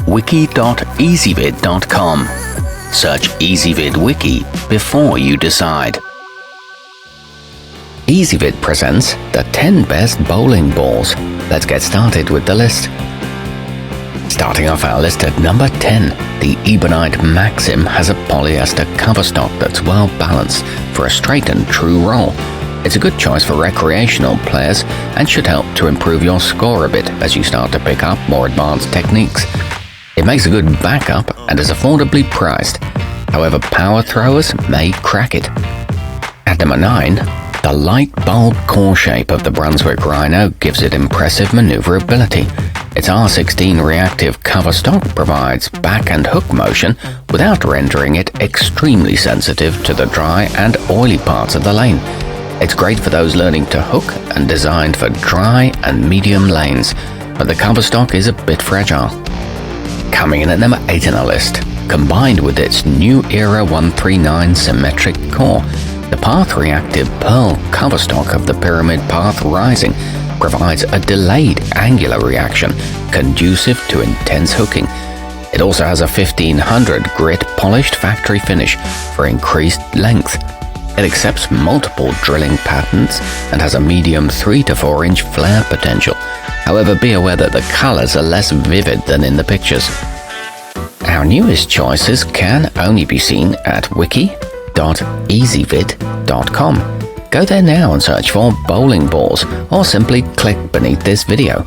wiki.ezvid.com. Search Ezvid Wiki before you decide. Ezvid presents the 10 best bowling balls. Let's get started with the list. Starting off our list at number 10, the Ebonite Maxim has a polyester cover stock that's well balanced for a straight and true roll. It's a good choice for recreational players and should help to improve your score a bit as you start to pick up more advanced techniques. It makes a good backup and is affordably priced. However, power throwers may crack it. At number 9, the light bulb core shape of the Brunswick Rhino gives it impressive maneuverability. Its R16 reactive cover stock provides back and hook motion without rendering it extremely sensitive to the dry and oily parts of the lane. It's great for those learning to hook and designed for dry and medium lanes, but the cover stock is a bit fragile. Coming in at number 8 on our list, combined with its new era 139 symmetric core, the Path Reactive Pearl cover stock of the Pyramid Path Rising provides a delayed angular reaction conducive to intense hooking. It also has a 1500 grit polished factory finish for increased length. It accepts multiple drilling patterns and has a medium 3 to 4 inch flare potential. However, be aware that the colors are less vivid than in the pictures. Our newest choices can only be seen at wiki.ezvid.com. Go there now and search for bowling balls, or simply click beneath this video.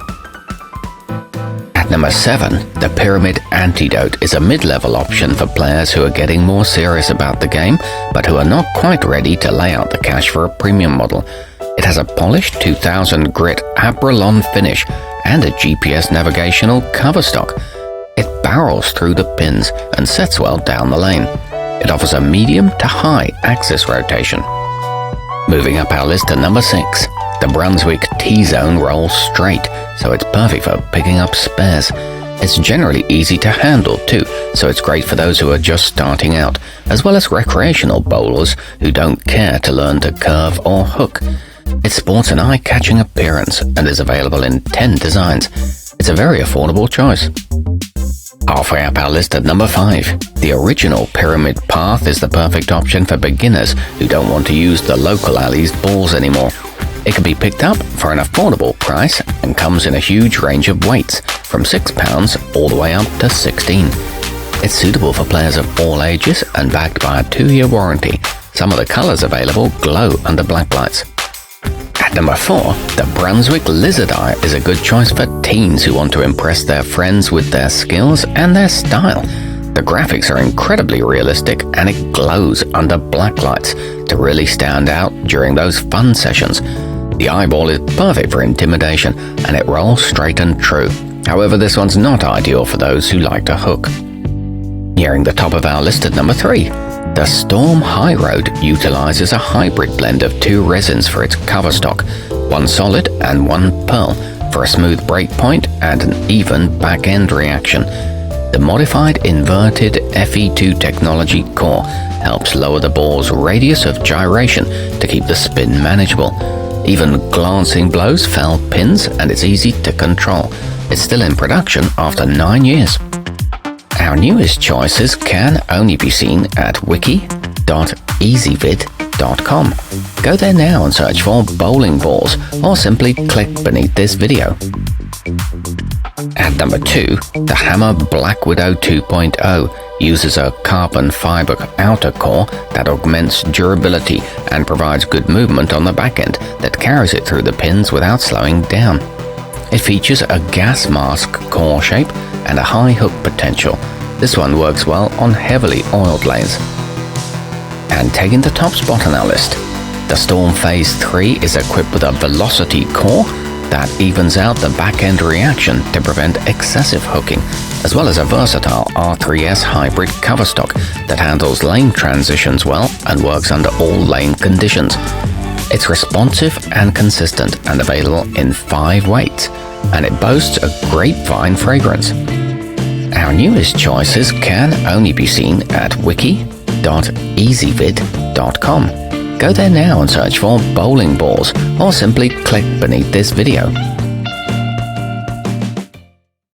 At number 7, the Pyramid Antidote is a mid-level option for players who are getting more serious about the game, but who are not quite ready to lay out the cash for a premium model. It has a polished 2000 grit Abralon finish and a GPS navigational cover stock. It barrels through the pins and sets well down the lane. It offers a medium to high axis rotation. Moving up our list to number 6, the Brunswick T-Zone rolls straight, so it's perfect for picking up spares. It's generally easy to handle too, so it's great for those who are just starting out, as well as recreational bowlers who don't care to learn to curve or hook. It sports an eye-catching appearance and is available in 10 designs. It's a very affordable choice. Halfway up our list at number 5, the original Pyramid Path is the perfect option for beginners who don't want to use the local alley's balls anymore. It can be picked up for an affordable price and comes in a huge range of weights, from £6 all the way up to 16. It's suitable for players of all ages and backed by a 2-year warranty. Some of the colors available glow under black lights. At number 4, the Brunswick Lizard Eye is a good choice for teens who want to impress their friends with their skills and their style. The graphics are incredibly realistic and it glows under black lights to really stand out during those fun sessions. The eyeball is perfect for intimidation and it rolls straight and true. However, this one's not ideal for those who like to hook. Nearing the top of our list at number 3, the Storm High Road utilizes a hybrid blend of 2 resins for its cover stock, one solid and one pearl, for a smooth break point and an even back-end reaction. The modified inverted FE2 technology core helps lower the ball's radius of gyration to keep the spin manageable. Even glancing blows fell pins and it's easy to control. It's still in production after 9 years. Our newest choices can only be seen at wiki.ezvid.com. Go there now and search for bowling balls, or simply click beneath this video. At number 2, the Hammer Black Widow 2.0 uses a carbon fiber outer core that augments durability and provides good movement on the back end that carries it through the pins without slowing down. It features a gas mask core shape and a high hook potential. This one works well on heavily oiled lanes. And taking the top spot on our list, the Storm Phaze 3 is equipped with a velocity core that evens out the back-end reaction to prevent excessive hooking, as well as a versatile R3S hybrid cover stock that handles lane transitions well and works under all lane conditions. It's responsive and consistent and available in 5 weights, and it boasts a grapevine fragrance. Our newest choices can only be seen at wiki.ezvid.com. Go there now and search for bowling balls, or simply click beneath this video.